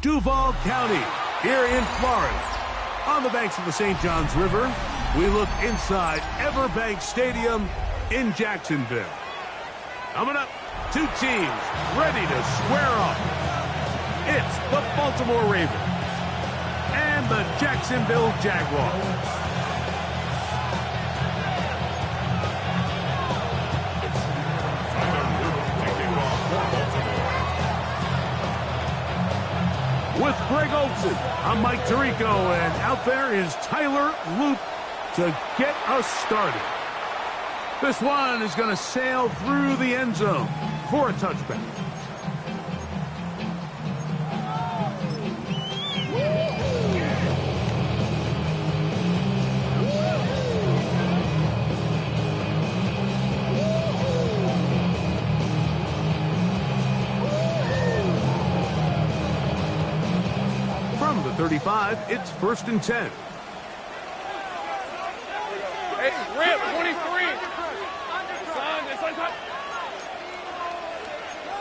Duval County, here in Florida. On the banks of the St. Johns River, we look inside Everbank Stadium in Jacksonville. Coming up, two teams ready to square off. It's the Baltimore Ravens and the Jacksonville Jaguars. With Greg Olsen, I'm Mike Tirico, and out there is Tyler Loop to get us started. This one is going to sail through the end zone for a touchback. From the 35, it's 1st and 10. Hey, Rip, 23.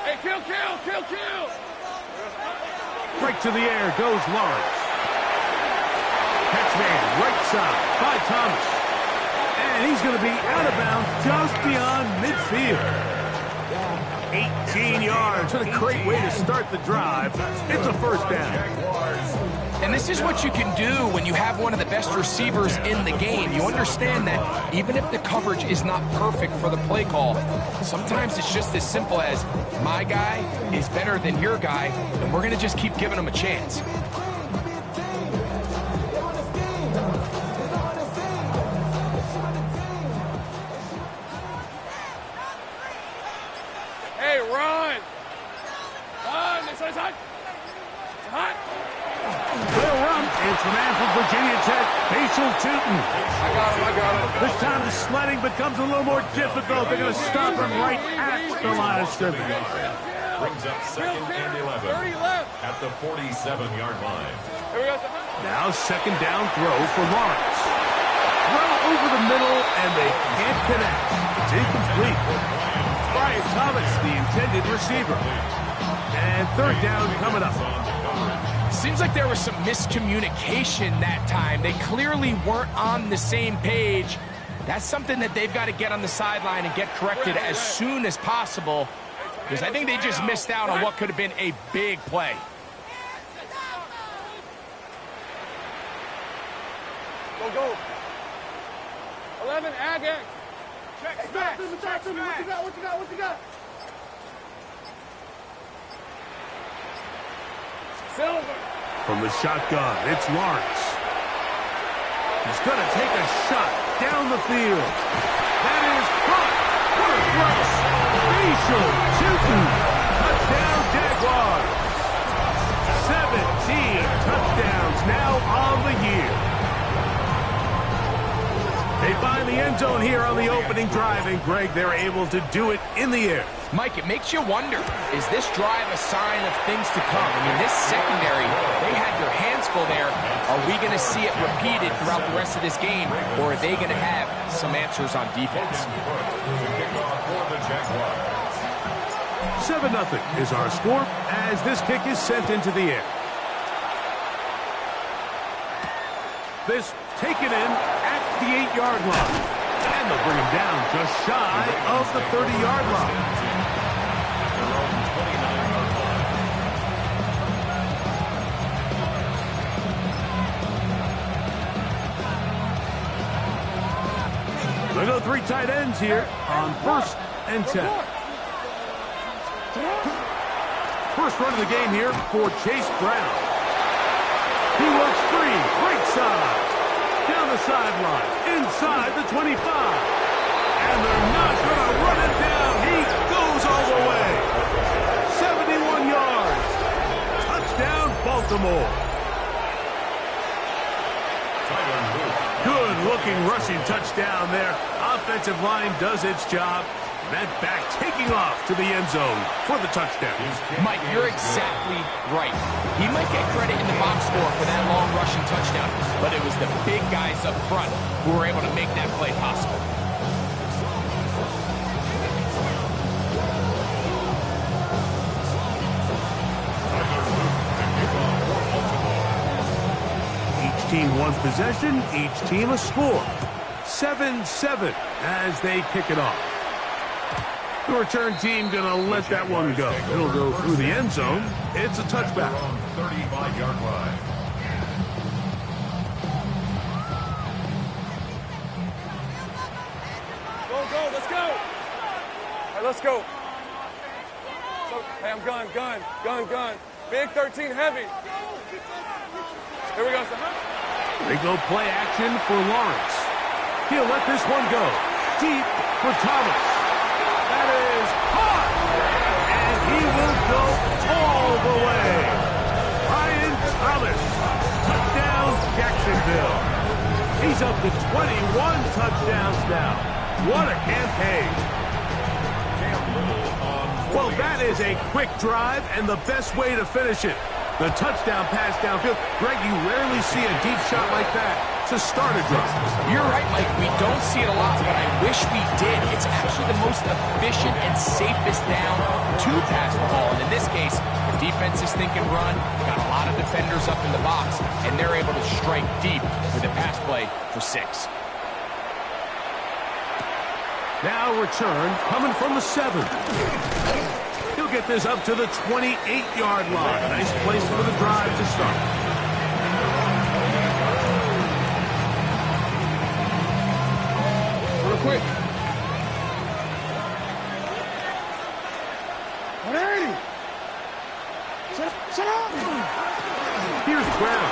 Hey, kill. Right to the air goes Lawrence. Catch man right side by Thomas. And he's going to be out of bounds just beyond midfield. 18 yards. What a great way to start the drive. It's a first down. And this is what you can do when you have one of the best receivers in the game. You understand that even if the coverage is not perfect for the play call, sometimes it's just as simple as my guy is better than your guy, and we're going to just keep giving him a chance. Hey, run. This is hot. Will Rump, it's the man from Virginia Tech, Facial Tootin. I got him. This time the sledding becomes a little more difficult. They're going to stop him right at the line of scrimmage. Brings up 2nd and 11 30 left. at the 47-yard line. Here we go. Now 2nd down throw for Lawrence. Throw over the middle, and they can't connect. It's incomplete. Brian Thomas, the intended receiver. And 3rd down coming up. Seems like there was some miscommunication that time. They clearly weren't on the same page. That's something that they've got to get on the sideline and get corrected as soon as possible, because I think they just missed out on what could have been a big play. Go. 11, Agate. Check smash. What you got? Silver. From the shotgun, it's Lawrence. He's going to take a shot down the field. That is caught. What a throw. Facial Tootin. Touchdown, Jaguars. 17 touchdowns now on the year. They find the end zone here on the opening drive, and Greg, they're able to do it in the air. Mike, it makes you wonder, is this drive a sign of things to come? I mean, this secondary, they had their hands full there. Are we going to see it repeated throughout the rest of this game, or are they going to have some answers on defense? 7-0 is our score as this kick is sent into the air. This taken in at the 8-yard line. And they'll bring him down just shy of the 30-yard line. They go 3 tight ends here on 1st and 10. First run of the game here for Chase Brown. He works free, right side, down the sideline, inside the 25. And they're not going to run it down. He goes all the way. 71 yards. Touchdown, Baltimore. Good-looking rushing touchdown there. Offensive line does its job. That back taking off to the end zone for the touchdown. Mike, you're exactly right. He might get credit in the box score for that long rushing touchdown, but it was the big guys up front who were able to make that play possible. team one possession, each team a score. 7-7 as they kick it off. The return team going to let that one go. It'll go through the end zone. It's a touchback. 35-yard line. Go, let's go. All right, let's go. So, hey, I'm gun. Big 13 heavy. Here we go, son. They go play action for Lawrence. He'll let this one go. Deep for Thomas. That is hot. And he will go all the way. Ryan Thomas. Touchdown, Jacksonville. He's up to 21 touchdowns now. What a campaign. Well, that is a quick drive and the best way to finish it. The touchdown pass downfield. Greg, you rarely see a deep shot like that to start a drive. You're right, Mike. We don't see it a lot, but I wish we did. It's actually the most efficient and safest down to pass the ball. And in this case, the defense is thinking run, got a lot of defenders up in the box, and they're able to strike deep with a pass play for 6. Now return coming from the 7. He'll get this up to the 28-yard line. Nice place for the drive to start. Real quick. 180. Shut up. Here's Brown.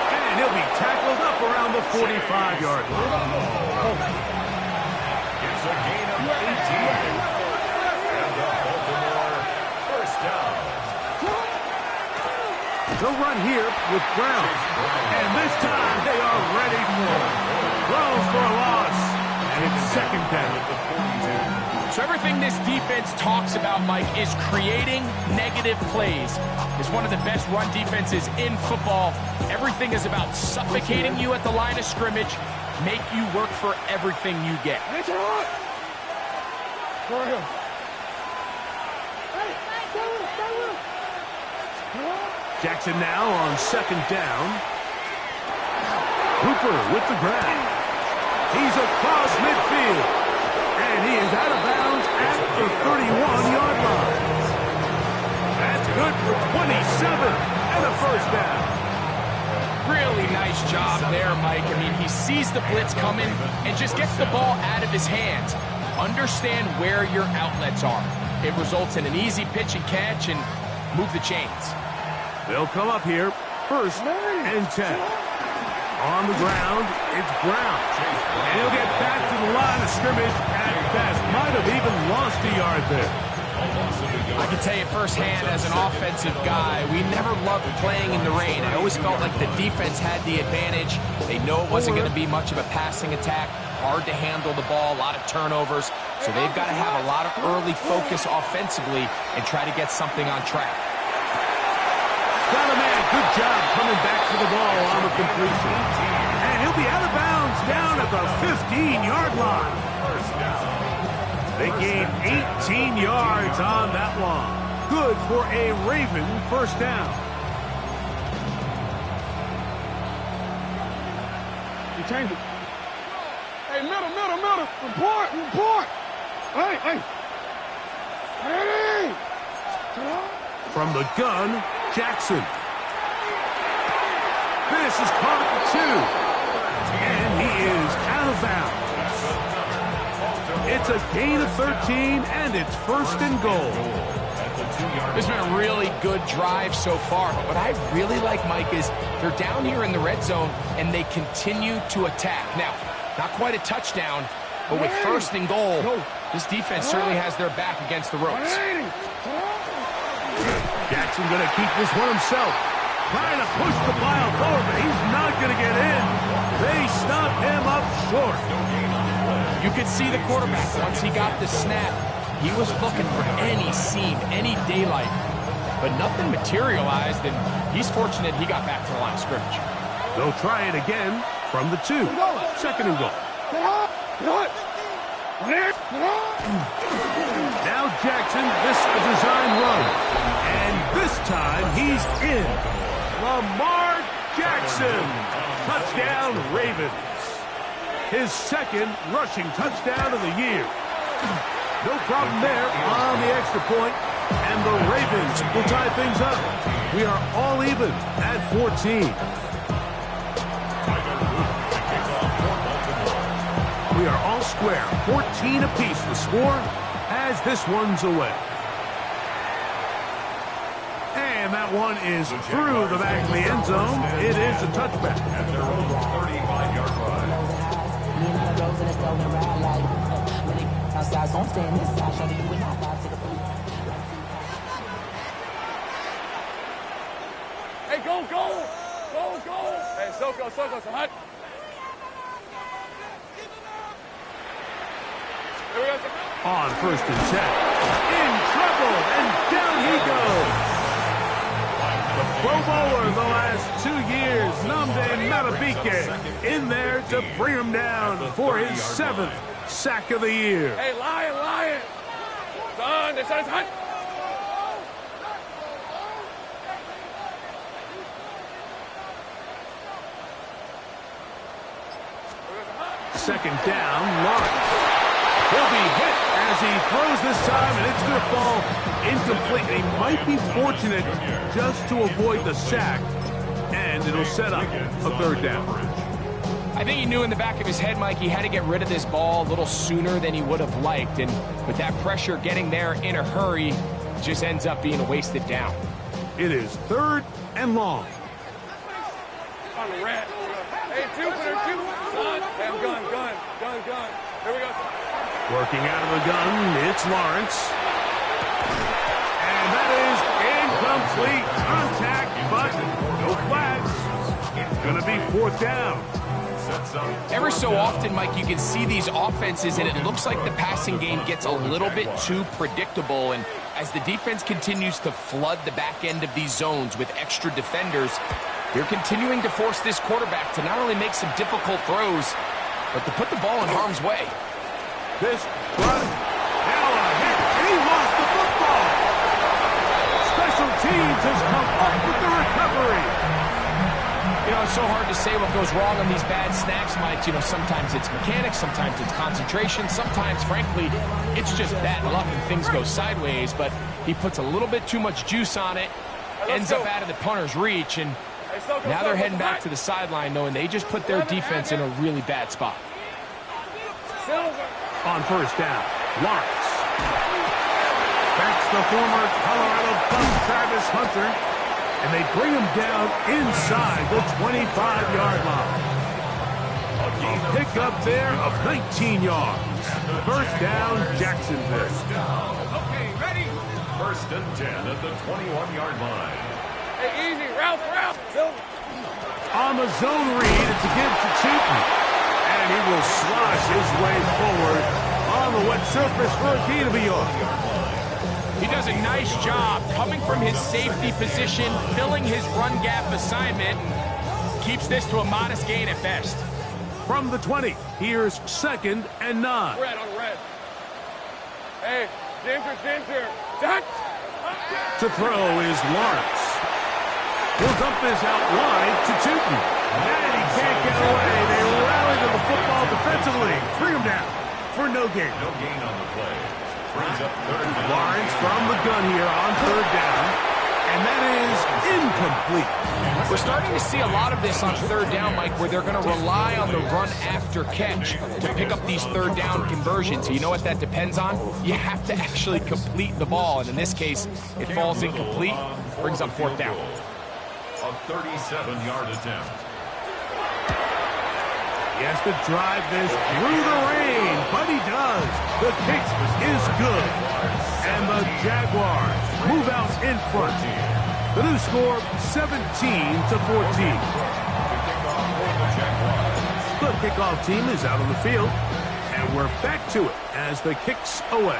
And he'll be tackled up around the 45-yard line. It's a gain of 18. And the Baltimore first down. They'll run here with Brown. And this time they are ready for it. Throws for a loss. And it's second down. So everything this defense talks about, Mike, is creating negative plays. It's one of the best run defenses in football. Everything is about suffocating you at the line of scrimmage, make you work for everything you get. Jackson now on second down. Hooper with the grab. He's across midfield. And he is out of bounds at the 31-yard line. That's good for 27 and a first down. Really nice job there, Mike. I mean, he sees the blitz coming and just gets the ball out of his hands. Understand where your outlets are. It results in an easy pitch and catch and move the chains. They'll come up here, first and 10. On the ground, it's Brown. And he'll get back to the line of scrimmage at best. Might have even lost a yard there. I can tell you firsthand, as an offensive guy, we never loved playing in the rain. I always felt like the defense had the advantage. They know it wasn't going to be much of a passing attack. Hard to handle the ball, a lot of turnovers. So they've got to have a lot of early focus offensively and try to get something on track. Got a man, good job coming back for the ball on the completion. And he'll be out of bounds down at the 15-yard line. They gain 18 yards on that one. Good for a Raven first down. You change it. Hey, middle. Report. Hey. Ready. From the gun, Jackson. This is caught at the 2. And he is out of bounds. It's a gain of 13, and it's first and goal. This has been a really good drive so far, but what I really like, Mike, is they're down here in the red zone, and they continue to attack. Now, not quite a touchdown, but with first and goal, this defense certainly has their back against the ropes. Jackson going to keep this one himself. Trying to push the pile forward, but he's not going to get in. They stop him up short. You could see the quarterback, once he got the snap, he was looking for any seam, any daylight. But nothing materialized, and he's fortunate he got back to the line of scrimmage. They'll try it again from the 2. Second and goal. Now Jackson, this a design run. And this time he's in. Lamar Jackson. Touchdown, Ravens. His second rushing touchdown of the year. No problem there on the extra point, and the Ravens will tie things up. We are all even at 14. We are all square, 14 apiece the score as this one's away. And that one is through the back of the end zone. It is a touchback. At their own 35-yard line. Hey, go, go! Go, go! Hey, Soko, so hot. Here we go. On 1st and 10. In trouble, and down he goes. The Pro Bowler the last 2 years, Nnamdi Madubuike, in there to bring him down for his 7th sack of the year. Hey, Lion! Son, the sun's hot. Second down, Lawrence. He'll be hit as he throws this time, and it's going to fall incomplete. He might be fortunate just to avoid the sack, and it'll set up a 3rd down. I think he knew in the back of his head, Mike, he had to get rid of this ball a little sooner than he would have liked. And with that pressure getting there in a hurry, just ends up being a wasted down. It is 3rd and long. On the red. Hey, Jupiter. Son. Hey, I'm gun. Here we go. Working out of the gun, it's Lawrence. And that is incomplete. Contact, but no flags. It's going to be 4th down. Ever so often, Mike, you can see these offenses, and it looks like the passing game gets a little bit too predictable. And as the defense continues to flood the back end of these zones with extra defenders, they're continuing to force this quarterback to not only make some difficult throws, but to put the ball in harm's way. This run, now a hit, and he lost the football. Special teams has come up with the recovery. You know, it's so hard to say what goes wrong on these bad snaps, Mike. You know, sometimes it's mechanics, sometimes it's concentration, sometimes, frankly, it's just bad luck and things go sideways, but he puts a little bit too much juice on it, ends up out of the punter's reach, and now they're heading back to the sideline knowing they just put their defense in a really bad spot. On 1st down, Lawrence. That's the former Colorado Buff Travis Hunter, and they bring him down inside the 25-yard line. A pickup there of 19 yards. 1st down, Jacksonville. Okay, ready? 1st and 10 at the 21-yard line. Hey, easy. Ralph. On the zone read, it's a give to Cheaton. And he will slosh his way forward on the wet surface for a gain of a yard. He does a nice job coming from his safety position, filling his run gap assignment, and keeps this to a modest gain at best. From the 20, here's 2nd and 9. Red on red. Hey, Ginger. Duck. To throw is Lawrence. He'll dump this out wide to Tootin. And he can't get away. They rally to the football defensively. Bring him down for no gain. No gain on the play. Brings up 3rd down. Lawrence from the gun here on 3rd down. And that is incomplete. We're starting to see a lot of this on 3rd down, Mike, where they're going to rely on the run after catch to pick up these 3rd down conversions. So you know what that depends on? You have to actually complete the ball. And in this case, it falls incomplete, brings up 4th down. A 37-yard attempt. He has to drive this through the rain, but he does. The kick is good. And the Jaguars move out in front. The new score, 17-14. The kickoff team is out on the field, and we're back to it as the kick's away.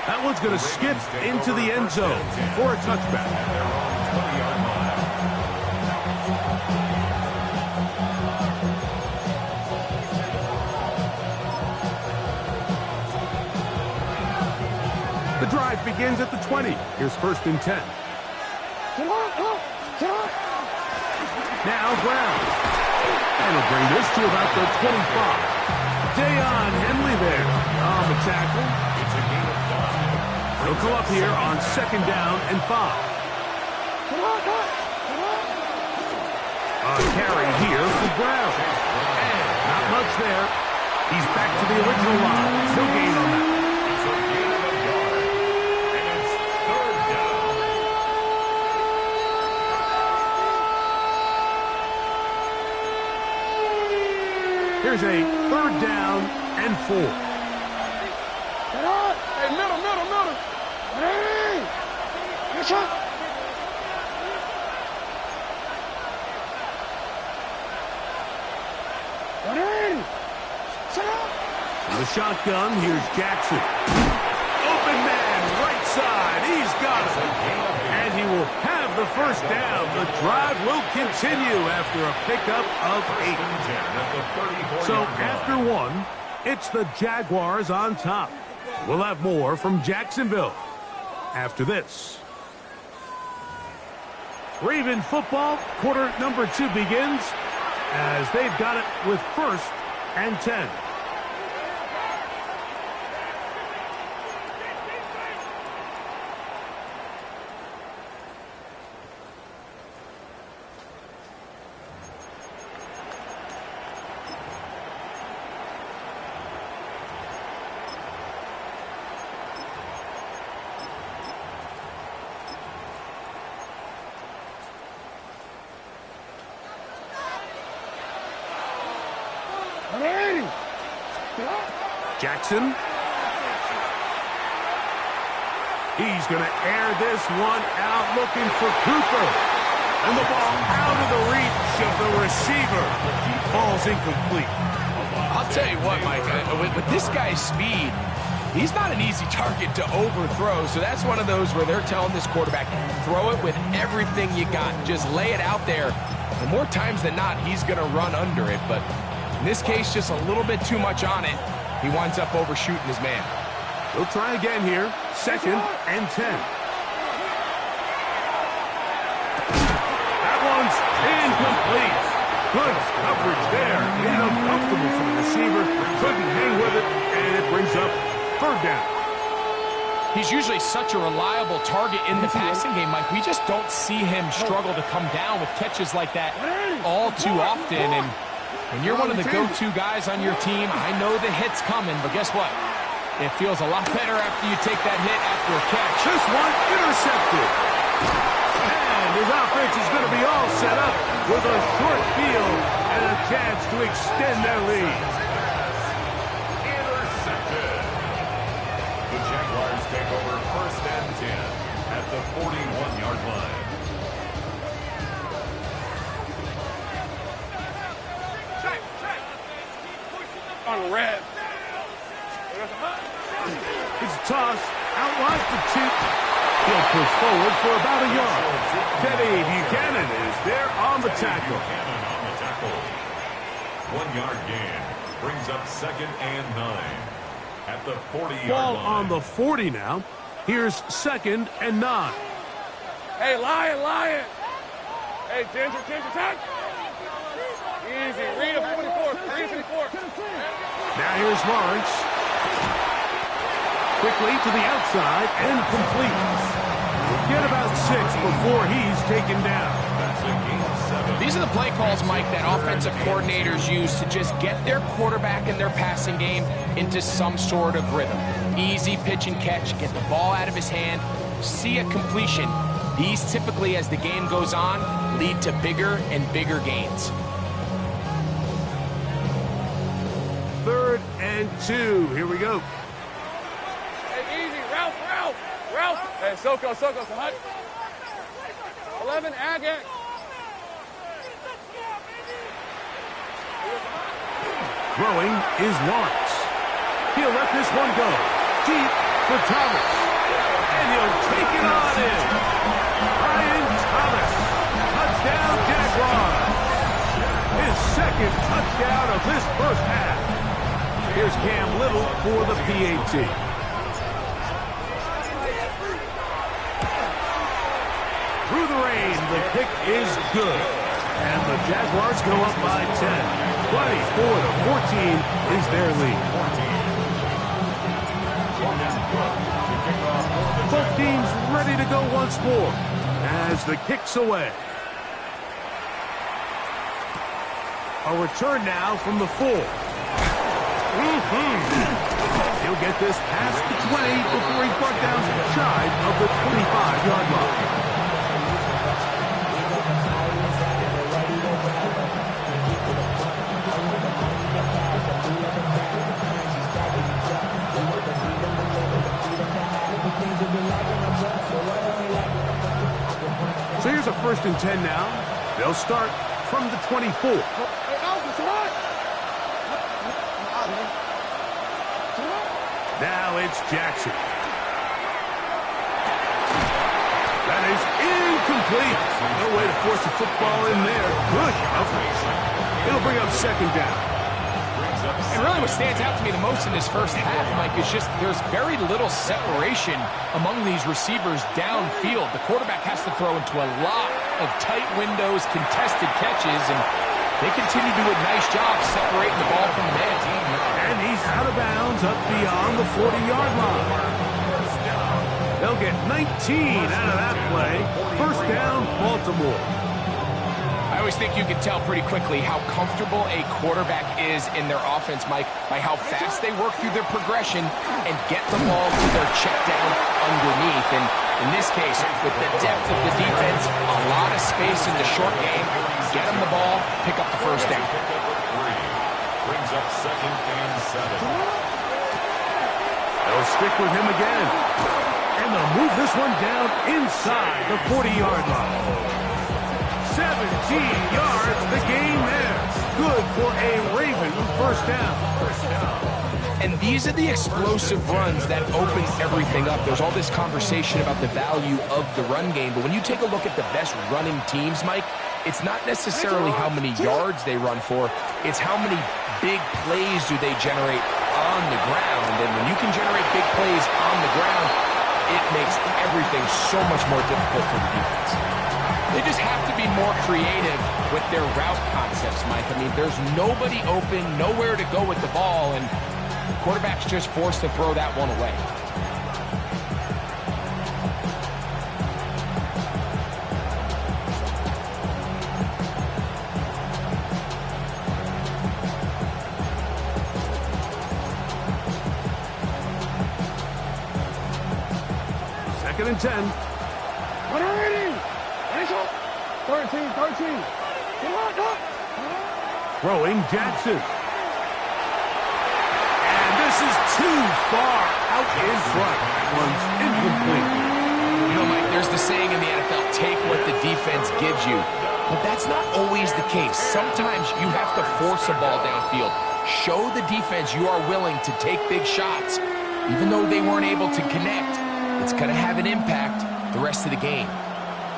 That one's going to skip into the end zone for a touchback. The drive begins at the 20. Here's 1st and 10. Now Brown. And he'll bring this to about the 25. Deion Henley there on the tackle. It's a gain of 5. He'll come up here on 2nd down and 5. A carry here for Brown. And not much there. He's back to the original line. No gain on that. It's a gain of a yard. And it's 3rd down. Here's a 3rd down and 4. Hey, middle. Hey! Good shot. The shotgun, here's Jackson. Open man, right side, he's got it. And he will have the 1st down. The drive will continue after a pickup of 8. So after 1, it's the Jaguars on top. We'll have more from Jacksonville after this. Raven football, quarter number 2 begins as they've got it with 1st and 10. Jackson. He's going to air this one out, looking for Cooper. And the ball out of the reach of the receiver. Ball's incomplete. I'll tell you what, Mike, with this guy's speed, he's not an easy target to overthrow. So that's one of those where they're telling this quarterback, throw it with everything you got. Just lay it out there. And more times than not, he's going to run under it. But in this case, just a little bit too much on it. He winds up overshooting his man. He'll try again here. 2nd and 10. That one's incomplete. Good coverage there. Made it uncomfortable for the receiver. Couldn't hang with it, and it brings up 3rd down. He's usually such a reliable target in the passing game, Mike. We just don't see him struggle to come down with catches like that all too often. And when you're one of the go-to guys on your team, I know the hit's coming, but guess what? It feels a lot better after you take that hit after a catch. This one intercepted. And his offense is going to be all set up with a short field and a chance to extend their lead. Intercepted. The Jaguars take over 1st and 10 at the 41-yard line. On red. It's a toss. Out wide to Cheek. He'll push forward for about a yard. Teddy Buchanan is there on the tackle. Buchanan on the tackle. 1-yard gain brings up 2nd and 9 at the 40-yard Ball line. on the 40 now. Here's 2nd and 9. Hey, Lion. Hey, Ginger, tag. Easy. Read a 44. Now here's Lawrence. Quickly to the outside and complete. We'll get about 6 before he's taken down. That's a gain of 7. These are the play calls, Mike, that offensive coordinators use to just get their quarterback and their passing game into some sort of rhythm. Easy pitch and catch, get the ball out of his hand, see a completion. These typically, as the game goes on, lead to bigger and bigger gains. 3rd and 2. Here we go. Hey, easy. Ralph. Hey, Soko, so hot. 11, Agate. Throwing is Lawrence. He'll let this one go. Deep for Thomas. And he'll take it on in. Brian Thomas. Touchdown, Jaguars. His 2nd touchdown of this 1st half. Here's Cam Little for the PAT. Through the rain, the kick is good. And the Jaguars go up by 10. 24-14 is their lead. Both teams ready to go once more as the kick's away. A return now from the 4. He'll get this past the 20 before he's brought down shy of the 25-yard line. So here's a 1st and 10 now. They'll start from the 24. Now it's Jackson. That is incomplete. No way to force a football in there. Good coverage. It'll bring up 2nd down. And really what stands out to me the most in this first half, Mike, is just there's very little separation among these receivers downfield. The quarterback has to throw into a lot of tight windows, contested catches, and they continue to do a nice job separating the ball from the man. And he's out of bounds up beyond the 40-yard line. They'll get 19 out of that play. 1st down, Baltimore. I always think you can tell pretty quickly how comfortable a quarterback is in their offense, Mike, by how fast they work through their progression and get the ball to their check down underneath. And in this case, with the depth of the defense, a lot of space in the short game, get them the ball, pick up the 1st down. Brings up 2nd and 7. They'll stick with him again. And they'll move this one down inside the 40-yard line. 17 yards, the gain there. Good for a Raven 1st down. And these are the explosive runs that open everything up. There's all this conversation about the value of the run game, but when you take a look at the best running teams, Mike, it's not necessarily how many yards they run for, it's how many big plays do they generate on the ground. And when you can generate big plays on the ground, it makes everything so much more difficult for the defense. They just have to be more creative with their route concepts, Mike. I mean, there's nobody open, nowhere to go with the ball, and the quarterback's just forced to throw that one away. Second and 10. What are we doing? 13. Come on, go. Throwing Jackson. And this is too far out in front. One's incomplete. You know, Mike, there's the saying in the NFL, take what the defense gives you. But that's not always the case. Sometimes you have to force a ball downfield. Show the defense you are willing to take big shots. Even though they weren't able to connect, it's going to have an impact the rest of the game.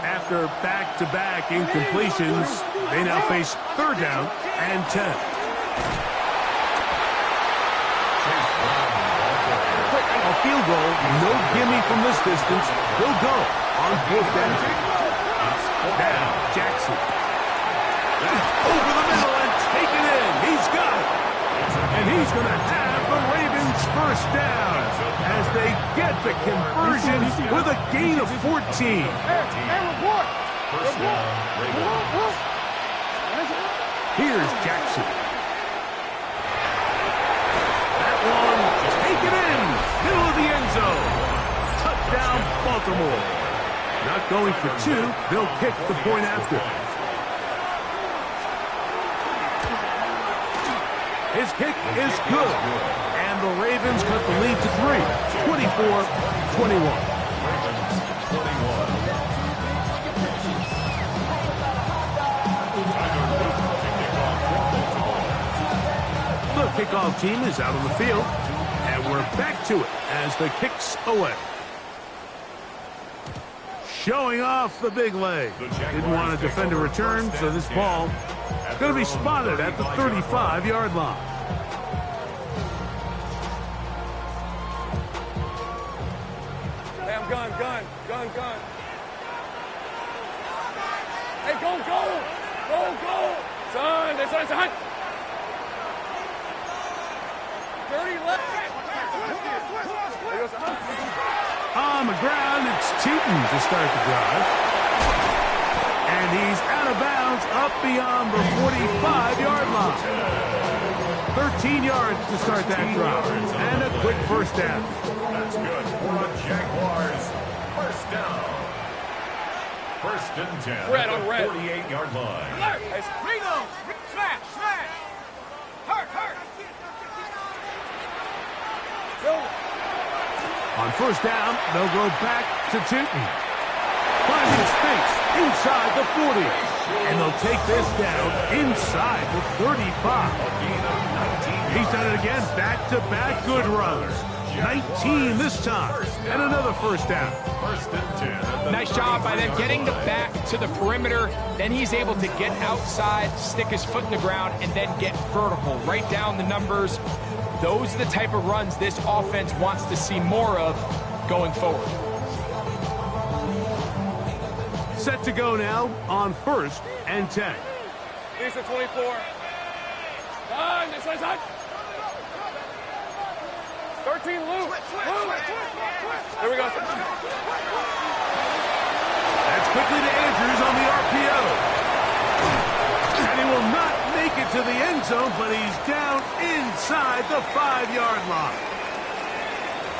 After back-to-back incompletions, they now face 3rd down and 10. A field goal, no gimme from this distance. He'll go on 4th down. Now, Jackson. Over the middle and take it in. He's got it. And he's going to have the Ravens 1st down as they get the conversion with a gain of 14. Here's Jackson. That one, take it in. Middle of the end zone. Touchdown, Baltimore. Not going for 2. They'll kick the point after. His kick is good. And the Ravens cut the lead to 3. 24-21. The kickoff team is out on the field, and we're back to it as the kick's away. Showing off the big leg. Didn't want to defend a return, so this ball is going to be spotted at the 35-yard line. Hey, I'm gun. Hey, go, go! Go, go! Son, that's right, son! 30 left! There goes, On the ground, it's Tootin to start the drive. And he's out of bounds up beyond the 45-yard line. 13 yards to start that drive. And a quick first down. That's good for the Jaguars. First down. First and 10 Red at on the red. 48-yard line. Hey, Ringo! Smash! Smash! Hurt! Hurt! On first down, they'll go back to Tootin. Finding space inside the 40. And they'll take this down inside the 35. He's done it again, back-to-back good runs. 19 this time, and another first down. First and 10. Nice job by them getting the back to the perimeter. Then he's able to get outside, stick his foot in the ground, and then get vertical. Right down the numbers. Those are the type of runs this offense wants to see more of going forward. Set to go now on first and 10. These are 24. Done. This one's hot. 13 loop. There we go. That's quickly to Andrews on the RPO. And he will not make it to the end zone, but he's down inside the 5-yard line.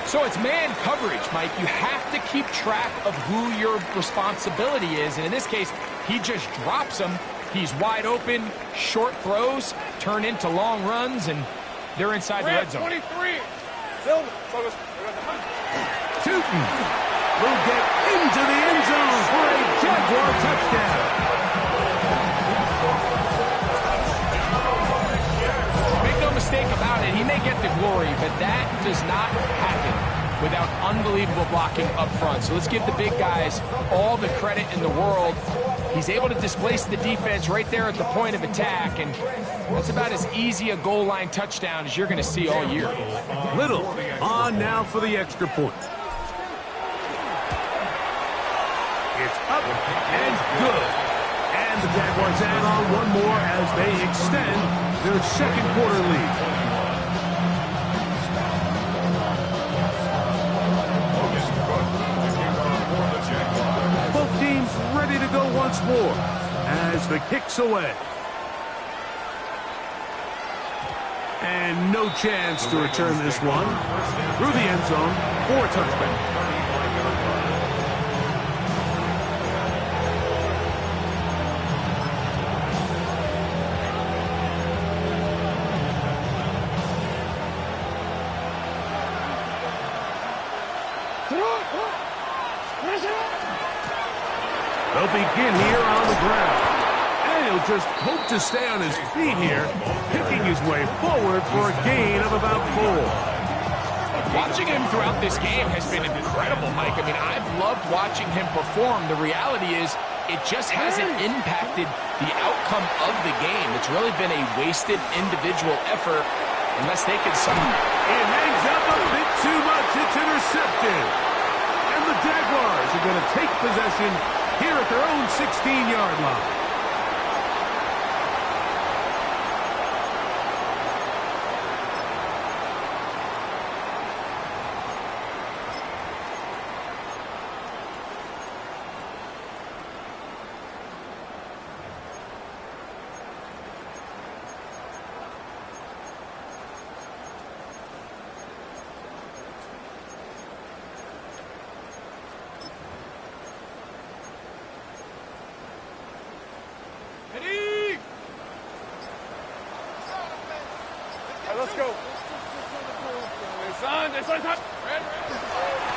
So it's man coverage, Mike. You have to keep track of who your responsibility is. And in this case, he just drops him. He's wide open, short throws, turn into long runs, and they're inside the red zone. 23. Silver. Tootin will get into the end zone for a Jaguar touchdown. Make no mistake about it, he may get the glory, but that does not happen without unbelievable blocking up front. So let's give the big guys all the credit in the world. He's able to displace the defense right there at the point of attack, and that's about as easy a goal line touchdown as you're going to see all year. Little on now for the extra point. It's up and good. And the Jaguars add on one more as they extend their second quarter lead. Both teams ready to go once more as the kick's away. And no chance to return this one through the end zone for a touchback. They'll begin here on the ground. And he'll just hope to stay on his feet here, picking his way forward for a gain of about 4. Watching him throughout this game has been incredible, Mike. I mean, I've loved watching him perform. The reality is it just hasn't impacted the outcome of the game. It's really been a wasted individual effort unless they can somehow. It hangs up a bit too much. It's intercepted. And the Jaguars are going to take possession here at their own 16-yard line. Let's go.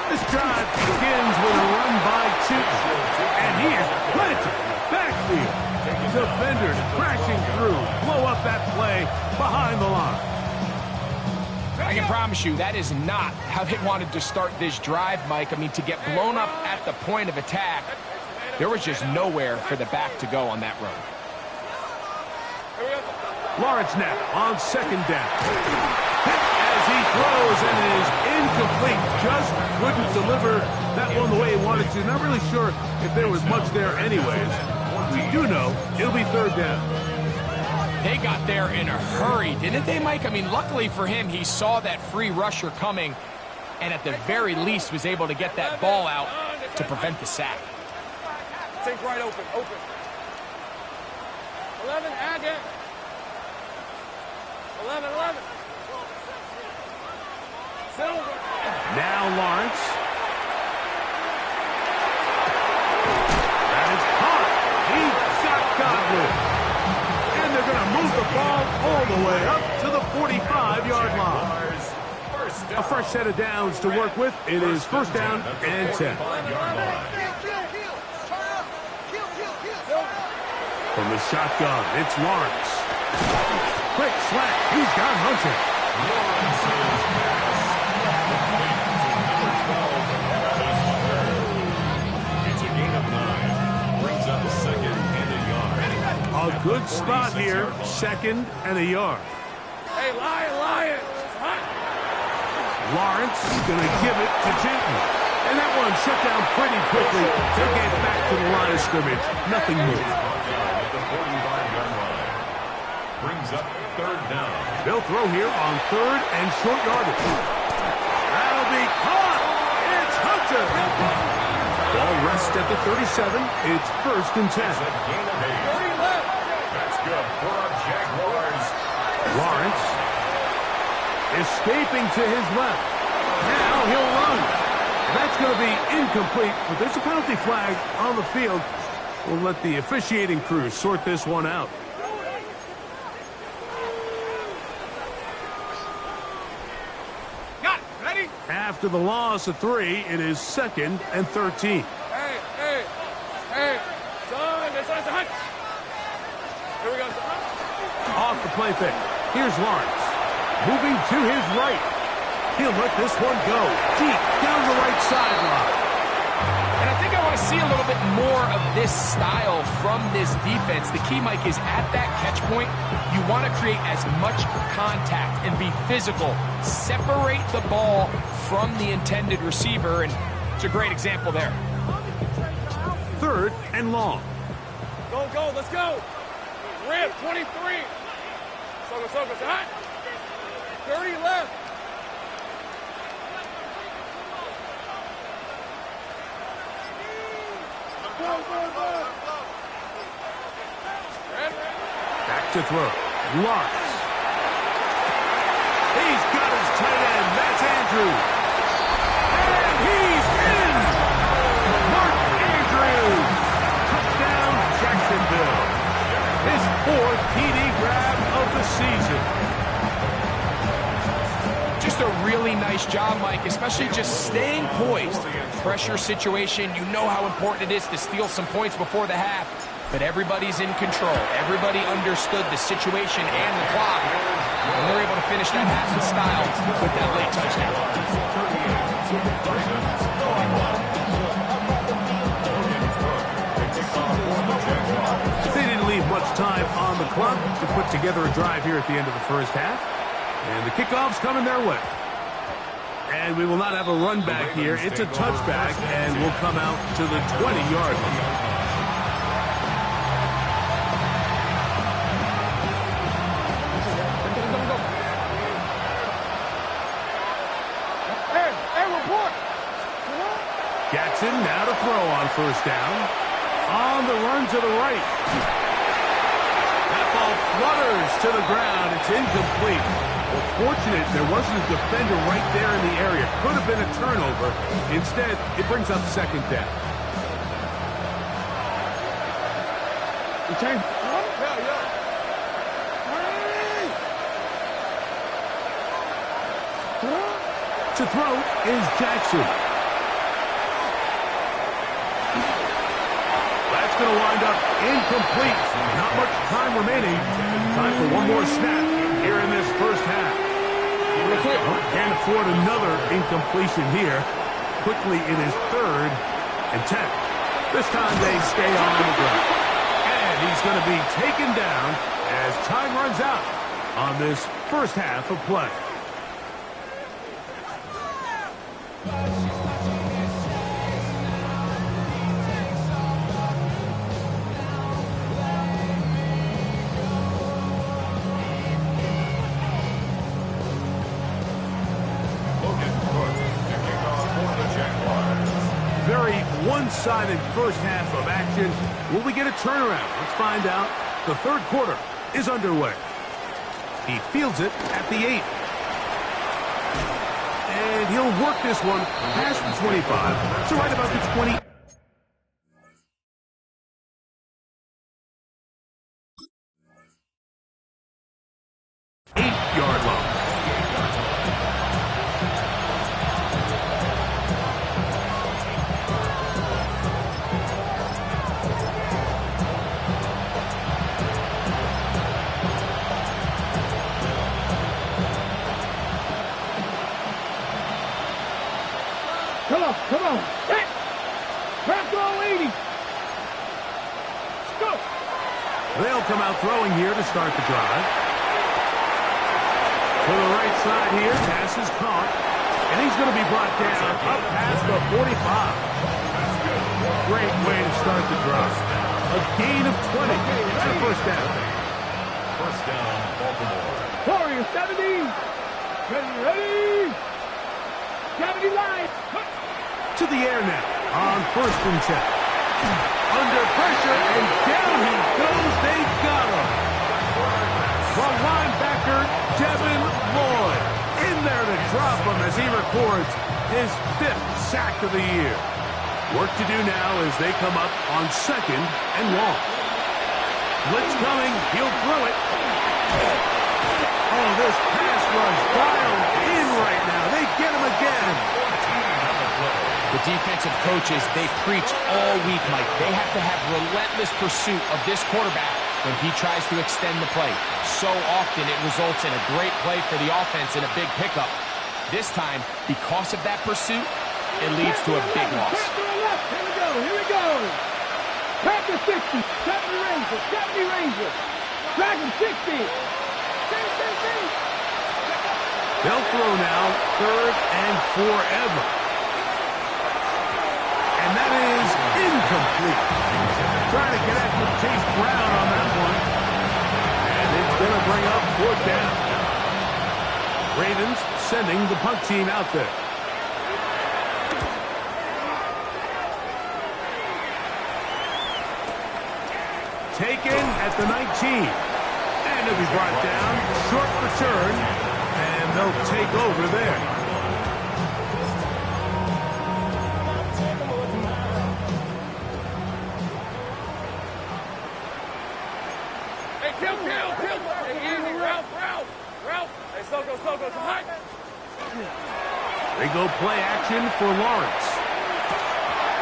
This drive begins with a run by Tootin, and he is planted backfield. Defenders crashing through, blow up that play behind the line. I can promise you that is not how they wanted to start this drive, Mike. I mean, to get blown up at the point of attack, there was just nowhere for the back to go on that run. Lawrence now on second down. Hit as he throws, and it is incomplete. Just couldn't deliver that one the way he wanted to. Not really sure if there was much there anyways. We do know it'll be third down. They got there in a hurry, didn't they, Mike? I mean, luckily for him, he saw that free rusher coming and at the very least was able to get that ball out to prevent the sack. Take right open, open. 11, again. 11, 11. Silver. Now Lawrence. That is caught. He got Godwin. And they're going to move the ball all the way up to the 45-yard line. A fresh set of downs to work with. It is first down and 10. From the shotgun, it's Lawrence. Quick slant. He's got Hunter. Lawrence's pass. It's a gain of 9. Brings up second and a yard. A good spot here. Second and a yard. Hey, Lion. Lawrence going to give it to Jinton. And that one shut down pretty quickly. They get back to the line of scrimmage. Nothing moved. At the 45-yard line. Brings up third down. They'll throw here on third and short yardage. That'll be caught. It's Hunter. Ball rests at the 37. It's first and 10. It's a gain of 8. That's good for our Jaguars. Lawrence escaping to his left. Now he'll run. That's going to be incomplete, but there's a penalty flag on the field. We'll let the officiating crew sort this one out. Got it. Ready? After the loss of 3, it is second and 13. Hey. Son, it's a hunt. Here we go, son. Off the play fake. Here's Lawrence. Moving to his right. He'll let this one go deep down the right sideline. And I think I want to see a little bit more of this style from this defense. The key, Mike, is at that catch point, you want to create as much contact and be physical. Separate the ball from the intended receiver, and it's a great example there. Third and long. Go, let's go. Rip, 23. Soga, hot. 30 left. Back to throw. Lawrence. He's got his tight end. That's Andrews. And he's in. Mark Andrews. Touchdown, Jacksonville. His 4th TD grab of the season. Just a really nice job, Mike, especially just staying poised. Pressure situation, you know how important it is to steal some points before the half, but everybody's in control. Everybody understood the situation and the clock, and they're able to finish that half in style with that late touchdown. They didn't leave much time on the clock to put together a drive here at the end of the first half. And the kickoff's coming their way. And we will not have a run back here. It's a touchback, and we'll come out to the 20-yard line. Hey, report. Jackson now to throw on first down. On the run to the right. That ball flutters to the ground. It's incomplete. Well, fortunate there wasn't a defender right there in the area. Could have been a turnover. Instead, it brings up second down. Return. To throw is Jackson. That's going to wind up incomplete. Not much time remaining. Time for one more snap here in this first half. Can't afford another incompletion here. Quickly, it is 3rd and 10. This time they stay on the ground. And he's going to be taken down as time runs out on this first half of play. very one-sided first half of action. Will we get a turnaround? Let's find out. The third quarter is underway. He fields it at the 8. And he'll work this one past the 25 to right about the 20. Yard line. Come on. Hey! Crack all 80. Let's go. They'll come out throwing here to start the drive. To the right side here, pass is caught. And he's going to be brought down up past the 45. Great way to start the drive. A gain of 20. That's a first down. First down, Baltimore. Warriors 70. Ready. 70 line. To the air now on 1st and 10. Under pressure, and down he goes. They've got him. The linebacker, Devin Lloyd, in there to drop him as he records his 5th sack of the year. Work to do now as they come up on 2nd and long. Blitz coming. He'll throw it. Oh, this pass rush dialed in right now. They get him again. The defensive coaches, they preach all week, Mike. They have to have relentless pursuit of this quarterback when he tries to extend the play. So often it results in a great play for the offense and a big pickup. This time, because of that pursuit, it leads to a big loss. Here we go. Back to 60. 70 Rangers. Dragon 60. They'll throw now 3rd and forever. And that is incomplete. Trying to get after Chase Brown on that one. And it's going to bring up 4th down. Ravens sending the punt team out there. Taken at the 19. And it'll be brought down. Short return. And they'll take over there. Kill. Hey, easy, Ralph. Hey, Soko, it's hot. They go play action for Lawrence.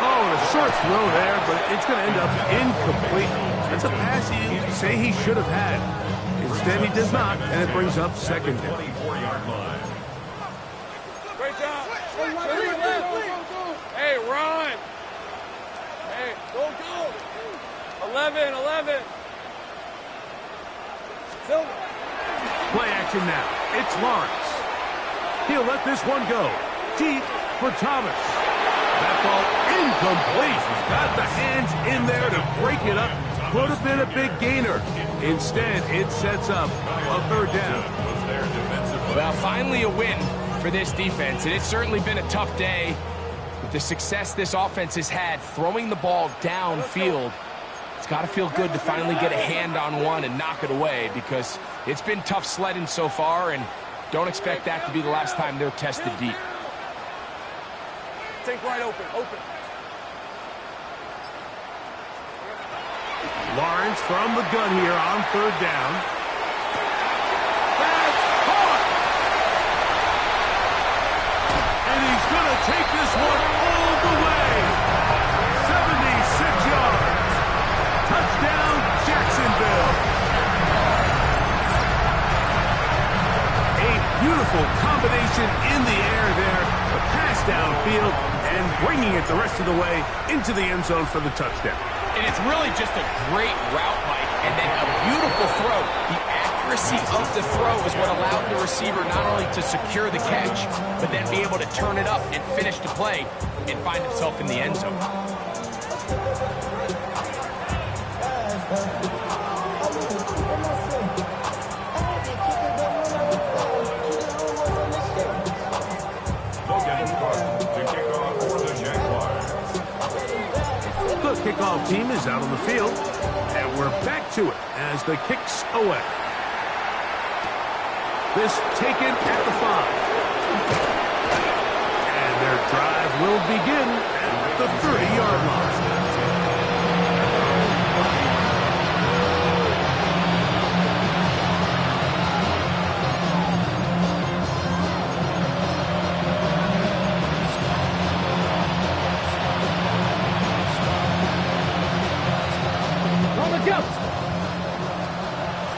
Oh, a short throw there, but it's going to end up incomplete. That's a pass you say he should have had. Instead, he does not, and it brings up 2nd down. 24-yard line. Great job. Hey, run. Hey, go. 11. Play action now. It's Lawrence. He'll let this one go. Deep for Thomas. That ball incomplete. He's got the hands in there to break it up. Could have been a big gainer. Instead, it sets up a 3rd down. Well, finally a win for this defense, and it's certainly been a tough day. With the success this offense has had throwing the ball downfield, it's got to feel good to finally get a hand on one and knock it away, because it's been tough sledding so far, and don't expect that to be the last time they're tested deep. Take right open. Lawrence from the gun here on 3rd down. That's caught! And he's going to take this one all the way. 76 yards. Touchdown, Jacksonville. A beautiful combination in the air there. The pass downfield and bringing it the rest of the way into the end zone for the touchdown. And it's really just a great route, Mike, and then a beautiful throw. The accuracy of the throw is what allowed the receiver not only to secure the catch, but then be able to turn it up and finish the play and find himself in the end zone. Logan Carter to kick off for the Jaguars. kickoff team is out on the field. And we're back to it as the kick's away. This taken at the 5. And their drive will begin at the 30-yard line.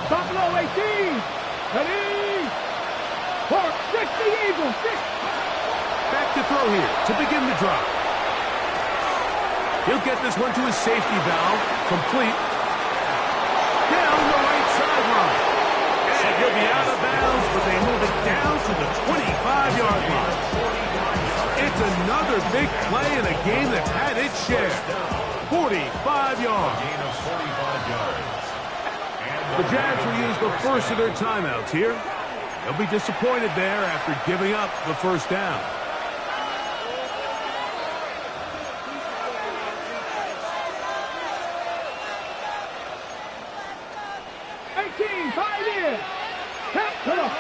Buffalo 18. Ready. For 60 Eagles. 6. Back to throw here to begin the drive. He'll get this one to his safety valve. Complete. Down the right sideline. And he'll be out of bounds, but they move it down to the 25-yard line. It's another big play in a game that's had its share. 45 yards. Gain of 45 yards. The Jags will use the first of their timeouts here. They'll be disappointed there after giving up the first down.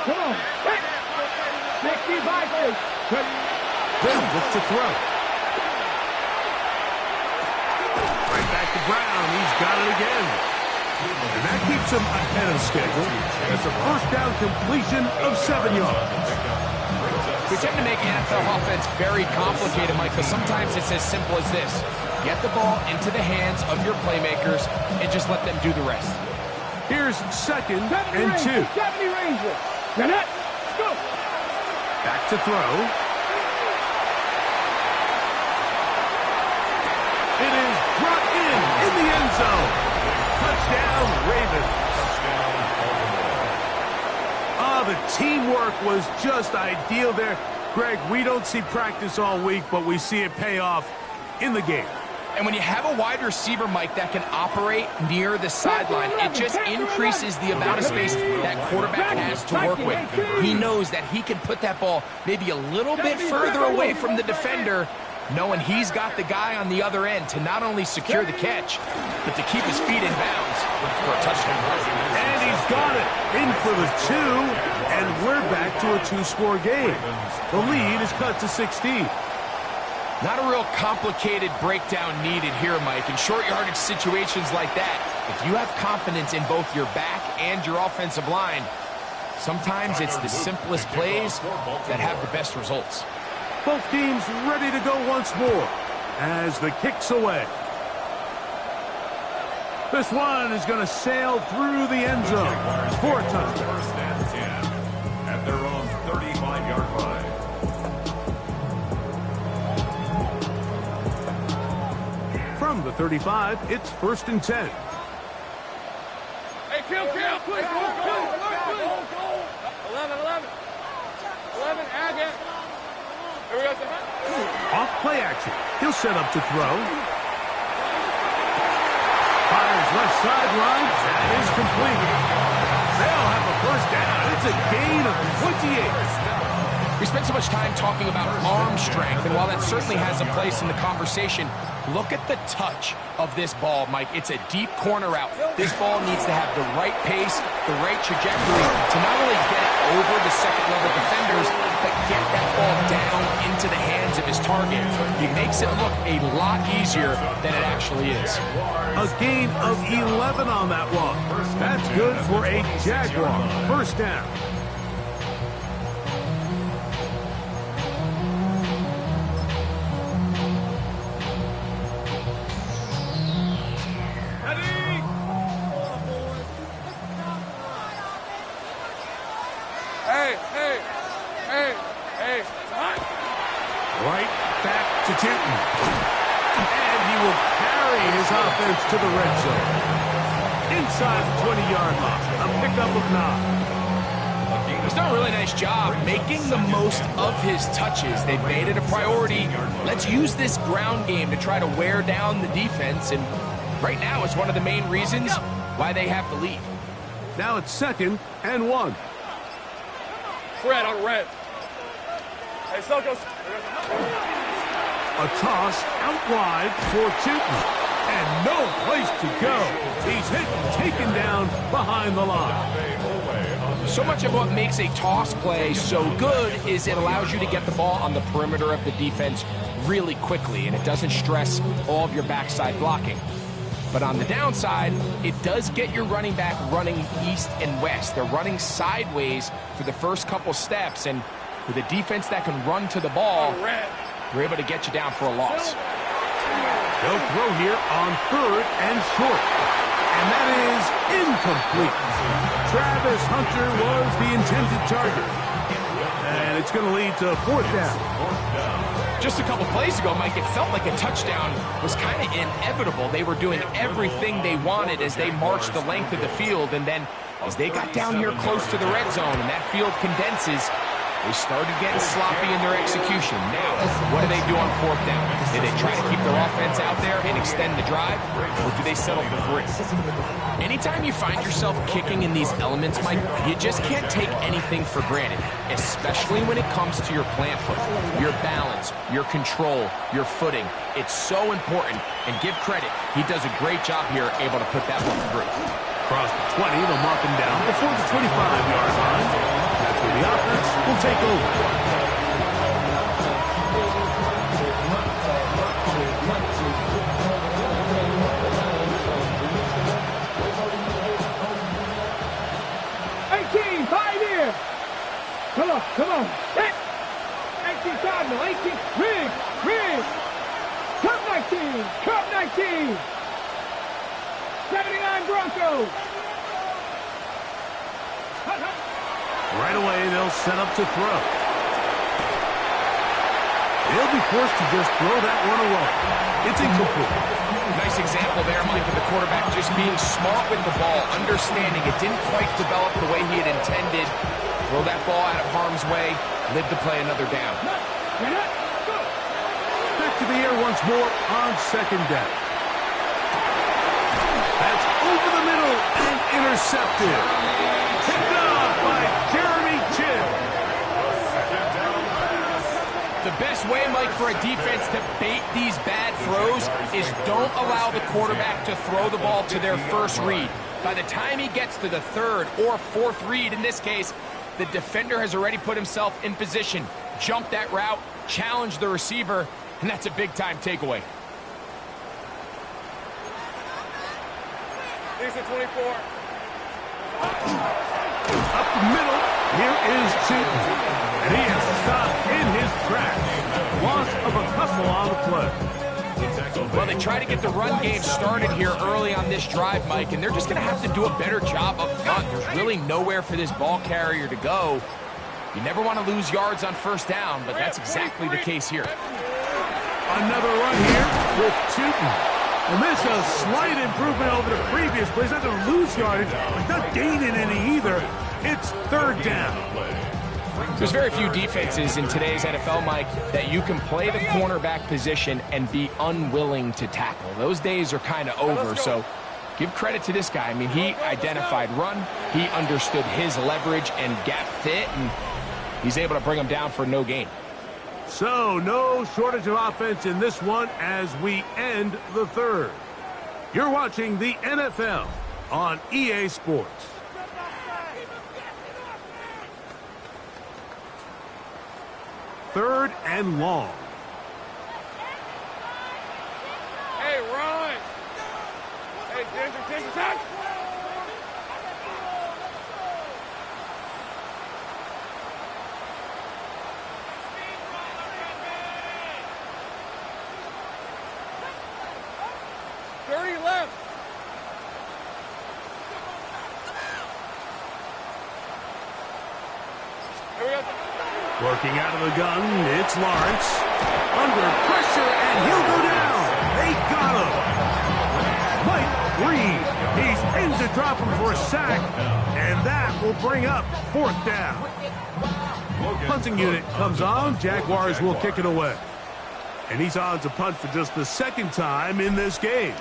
Come on. 65 days. Then looks to throw. Right back to Brown. He's got it again. And that keeps him ahead of schedule. That's a first down completion of 7 yards. We tend to make NFL offense very complicated, Mike, but sometimes it's as simple as this. Get the ball into the hands of your playmakers and just let them do the rest. Here's 2nd and 2. 70 Rangers. Gannett, go. Back to throw. It is brought in the end zone. Touchdown, Ravens. The teamwork was just ideal there. Greg, we don't see practice all week, but we see it pay off in the game. And when you have a wide receiver, Mike, that can operate near the sideline, it just increases the amount of space that quarterback has to work with. He knows that he can put that ball maybe a little bit further away from the defender, knowing he's got the guy on the other end to not only secure the catch, but to keep his feet in bounds for a touchdown. And he's got it in for the 2, and we're back to a 2-score game. The lead is cut to 16. Not a real complicated breakdown needed here, Mike. In short yardage situations like that, if you have confidence in both your back and your offensive line, sometimes it's the simplest plays that have the best results. Both teams ready to go once more as the kick's away. This one is going to sail through the end zone for a touchdown. First and 10 at their own 35-yard line. From the 35, it's 1st and 10. Hey, kill. Quick, go. 11, ag it. Here we go, sir. Off play action. He'll set up to throw. Fires left sideline. That is complete. They'll have a first down. It's a gain of 28. We spent so much time talking about arm strength, and while that certainly has a place in the conversation, look at the touch of this ball, Mike. It's a deep corner route. This ball needs to have the right pace, the right trajectory to not only get it over the second-level defenders, but get that ball down into the hands of his target. He makes it look a lot easier than it actually is. A gain of 11 on that one. That's good for a Jaguar. First down. Hey. Right back to Tinton. And he will carry his offense to the red zone. Inside the 20-yard line. A pickup of 9. He's done a really nice job making the most of his touches. They've made it a priority. Let's use this ground game to try to wear down the defense. And right now it's one of the main reasons why they have the lead. Now it's 2nd and 1. Red on red. Hey, Sokos. A toss out wide for Tinton. And no place to go. He's hit and taken down behind the line. So much of what makes a toss play so good is it allows you to get the ball on the perimeter of the defense really quickly, and it doesn't stress all of your backside blocking. But on the downside, it does get your running back running east and west. They're running sideways for the first couple steps, and with a defense that can run to the ball, we're able to get you down for a loss. They'll throw here on 3rd and short. And that is incomplete. Travis Hunter was the intended target. And it's going to lead to 4th down. Just a couple plays ago, Mike, it felt like a touchdown was kind of inevitable. They were doing everything they wanted as they marched the length of the field. And then as they got down here close to the red zone and that field condenses, they started getting sloppy in their execution. Now, what do they do on 4th down? Do they try to keep their offense out there and extend the drive, or do they settle for 3? Anytime you find yourself kicking in these elements, Mike, you just can't take anything for granted, especially when it comes to your plant foot, your balance, your control, your footing. It's so important, and give credit. He does a great job here able to put that one through. Across the 20, they'll mark him down before the 25-yard line. That's where the offense will take over. Come on, come on. Hit! 18 Cardinal, 18. Rig. Cup 19. 79 Broncos. Right away, they'll set up to throw. They'll be forced to just throw that one away. It's incomplete. Nice example there, Mike, of the quarterback just being smart with the ball, understanding it didn't quite develop the way he had intended. Throw that ball out of harm's way, live to play another down. Back to the air once more on 2nd down. That's over the middle and intercepted. Picked off by Jeremy Chinn. The best way, Mike, for a defense to bait these bad throws is don't allow the quarterback to throw the ball to their first read. By the time he gets to the 3rd or 4th read, in this case, the defender has already put himself in position, jump that route, challenge the receiver, and that's a big-time takeaway. These are 24. Up the middle, here is Cheaton. And he is stopped in his tracks. Loss of a couple on the play. Well, they try to get the run game started here early on this drive, Mike, and they're just going to have to do a better job up front. There's really nowhere for this ball carrier to go. You never want to lose yards on 1st down, but that's exactly the case here. Another run here with Cheaton. And this is a slight improvement over the previous play. He's not going to lose yardage, but he's not gaining any either. It's 3rd down. There's very few defenses in today's NFL, Mike, that you can play the cornerback position and be unwilling to tackle. Those days are kind of over, so give credit to this guy. I mean, he identified run, he understood his leverage and gap fit, and he's able to bring him down for no gain. So, no shortage of offense in this one as we end the 3rd. You're watching the NFL on EA Sports. Third and long. Hey, run! Hey, Ginger, touch! Left. Here we go. Working out of the gun, it's Lawrence. Under pressure, and he'll go down. They got him. Mike Reed, he's in to drop him for a sack, and that will bring up 4th down. Punting unit comes on. Jaguars will kick it away. And he's on to punt for just the 2nd time in this game.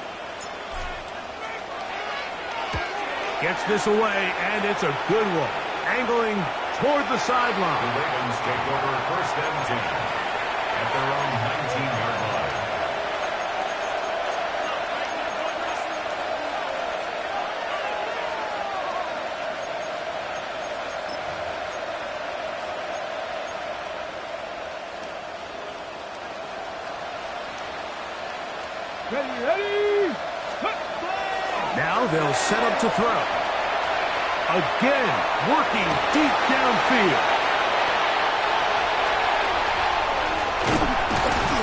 Gets this away, and it's a good one. Angling toward the sideline. The Ravens take over 1st and 10 at their own 19-yard Ready. Now they'll set up to throw. Again, working deep downfield.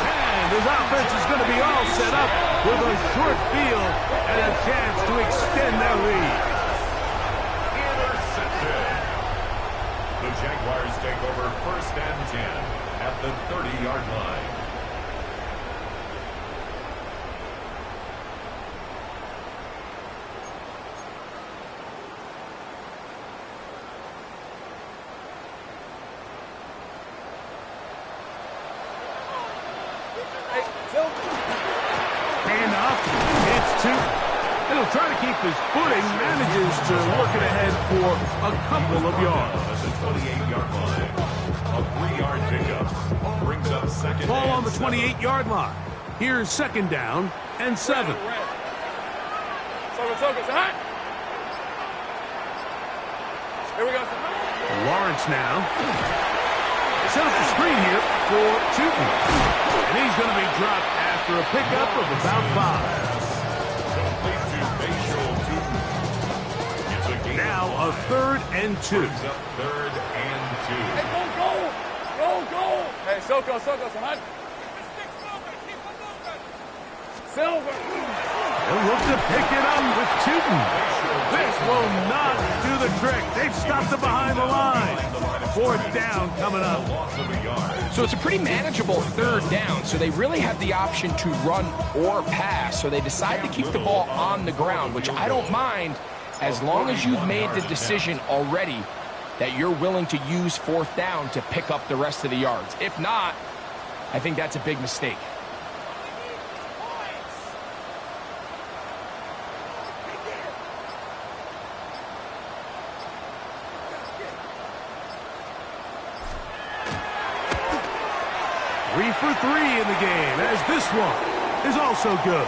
And his offense is going to be all set up with a short field and a chance to extend their lead. Intercepted. The Jaguars take over 1st and 10 at the 30-yard line. Handoff. It's two. He'll try to keep his footing. Manages to work it ahead for a couple of yards. At the 28-yard line. A 3-yard pickup brings up 2nd Ball and on the 7. 28-yard line. Here's 2nd down and 7. Here we go. Lawrence now. Set up the screen here for Tootin. And he's going to be dropped after a pickup of about 5. Complete to Bayshore Tootin. It's a gain Now of a 5. 3rd and 2. Brings up 3rd and 2. Hey, go. Hey, Soko, son. Silver. They'll look to pick it up with Tootin. This will not do the trick. They've stopped it behind the line. 4th down coming up. Loss of a yard. So it's a pretty manageable 3rd down, so they really have the option to run or pass, so they decide to keep the ball on the ground, which I don't mind as long as you've made the decision already that you're willing to use 4th down to pick up the rest of the yards. If not, I think that's a big mistake. Three for 3 in the game, as this one is also good.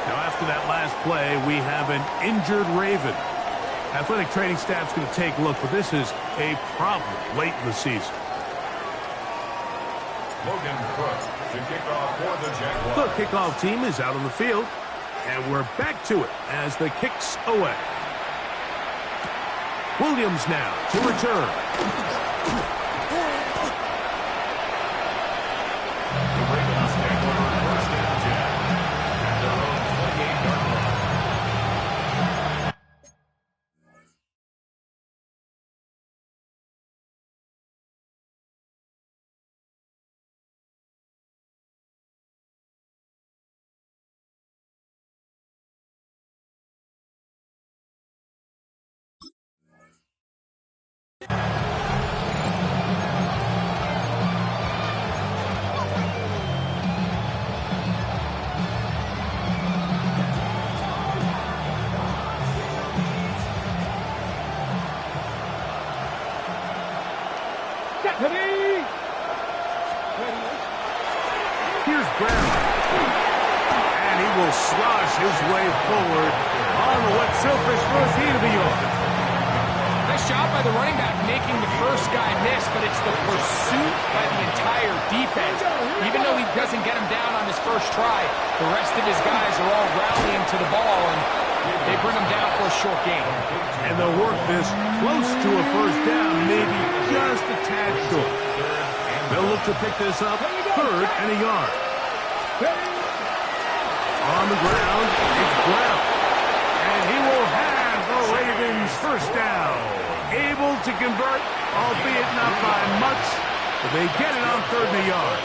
Now, after that last play, we have an injured Raven. Athletic training staff's going to take a look, but this is a problem late in the season. Logan Crook to kick off for the Jaguars. The kickoff team is out on the field, and we're back to it as the kick's away. Williams now to return. The Ravens take over 1st and 10 at their own 28-yard line. Ready. Here's Brown. And he will slosh his way forward on the wet surface for a gain of a yard. Nice job by the running back making the first guy miss, but it's the pursuit by the entire defense. Even though he doesn't get him down on his first try, the rest of his guys are all rallying to the ball, and they bring him down for a short gain. And they'll work this close to a 1st down, maybe just a tad short. They'll look to pick this up 3rd and a yard. On the ground, it's Brown. And he will have the Ravens 1st down. Able to convert, albeit not by much, but they get it on 3rd and a yard.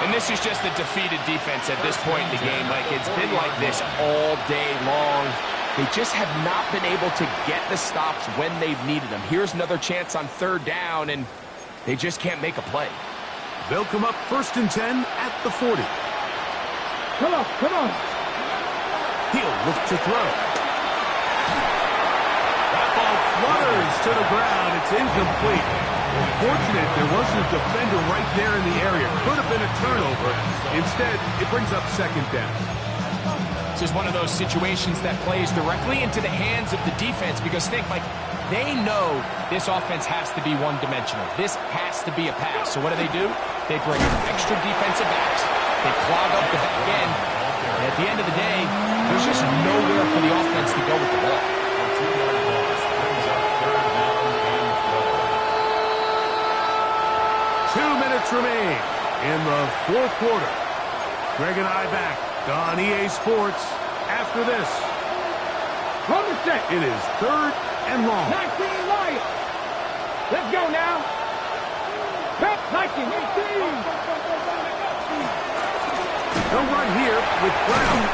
And this is just a defeated defense at this point in the game. Like, it's been like this all day long. They just have not been able to get the stops when they've needed them. Here's another chance on 3rd down, and they just can't make a play. They'll come up 1st and 10 at the 40. Come on. He'll look to throw. That ball flutters to the ground. It's incomplete. Fortunate there wasn't a defender right there in the area. Could have been a turnover. Instead, it brings up 2nd down. This is one of those situations that plays directly into the hands of the defense because think, like, they know this offense has to be one-dimensional. This has to be a pass. So what do? They bring in extra defensive backs. They clog up the back end, there's just nowhere for the offense to go with the ball. A 2-yard loss brings up 3rd down and 12. 2 minutes remain in the 4th quarter. Greg and I back on EA Sports after this. Hold the set. It is 3rd and long. 19 Lions. Let's go now. Back 19, 18. He'll run here with Brown.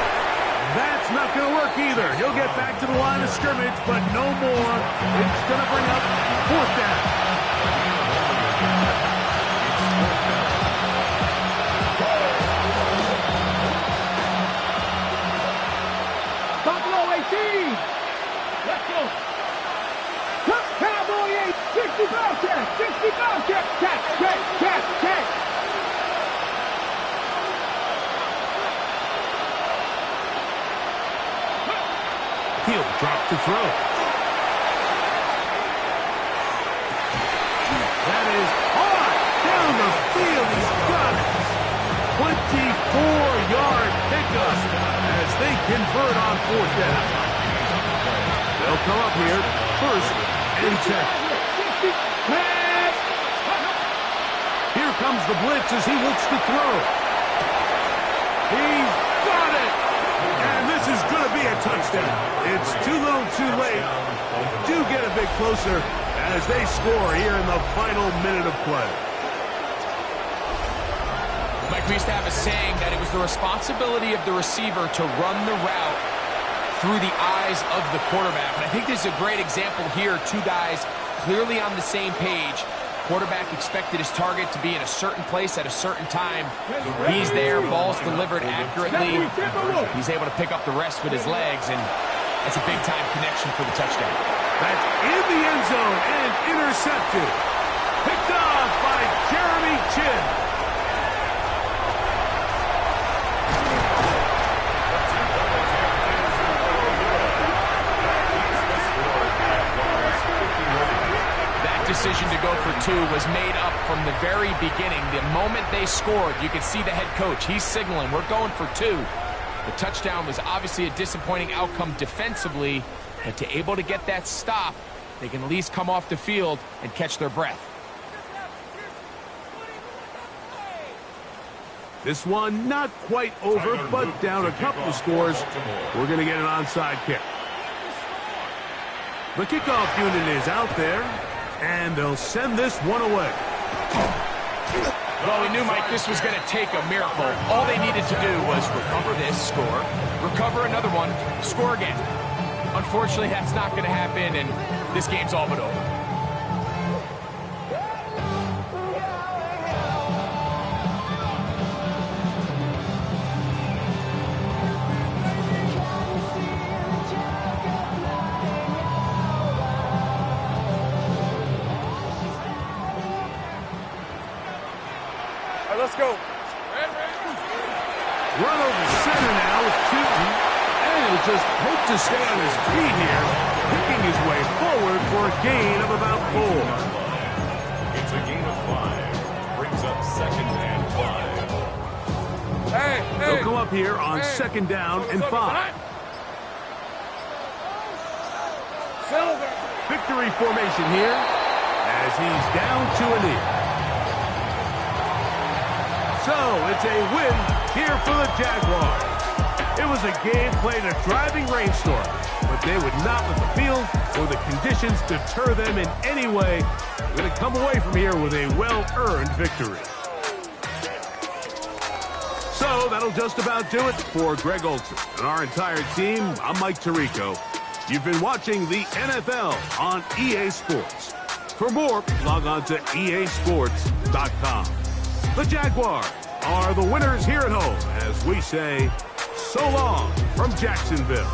That's not going to work either. He'll get back to the line of scrimmage, but no more. It's going to bring up 4th down. Buffalo 18. Let's go. Come, Cowboy 8. 65 check. 65 check. Check. He'll drop to throw. That is hard down the field. He's got it. 24-yard pickup as they convert on 4th down. They'll come up here 1st and 10. Here comes the blitz as he looks to throw. He's got it. And this is going to be a touchdown. It's too little too late. Do get a bit closer as they score here in the final minute of play. Mike, we used to have a saying that it was the responsibility of the receiver to run the route through the eyes of the quarterback. And I think this is a great example here. 2 guys clearly on the same page. Quarterback expected his target to be in a certain place at a certain time. He's there, ball's delivered accurately. He's able to pick up the rest with his legs, and that's a big-time connection for the touchdown. That's in the end zone and intercepted. Picked off by Jeremy Chinn. Decision to go for 2 was made up from the very beginning. The moment they scored, you could see the head coach. He's signaling, we're going for 2. The touchdown was obviously a disappointing outcome defensively, but to able to get that stop, they can at least come off the field and catch their breath. This one not quite over, but down a couple of scores. We're going to get an onside kick. The kickoff unit is out there. And they'll send this one away. Well, we knew, Mike, this was going to take a miracle. All they needed to do was recover this, score, recover another one, score again. Unfortunately, that's not going to happen, and this game's all but over. Let's go. Run over center now with Tootin. And he'll just hope to stay on his feet here, picking his way forward for a gain of about 4. It's a gain of 5. Brings up 2nd and 5. Hey. They'll come up here on 2nd down and 5. Silver. Victory formation here as he's down to a knee. So, it's a win here for the Jaguars. It was a game played in a driving rainstorm, but they would not let the field or the conditions deter them in any way. They're going to come away from here with a well-earned victory. So, that'll just about do it for Greg Olsen and our entire team. I'm Mike Tirico. You've been watching the NFL on EA Sports. For more, log on to easports.com. The Jaguars are the winners here at home as we say so long from Jacksonville.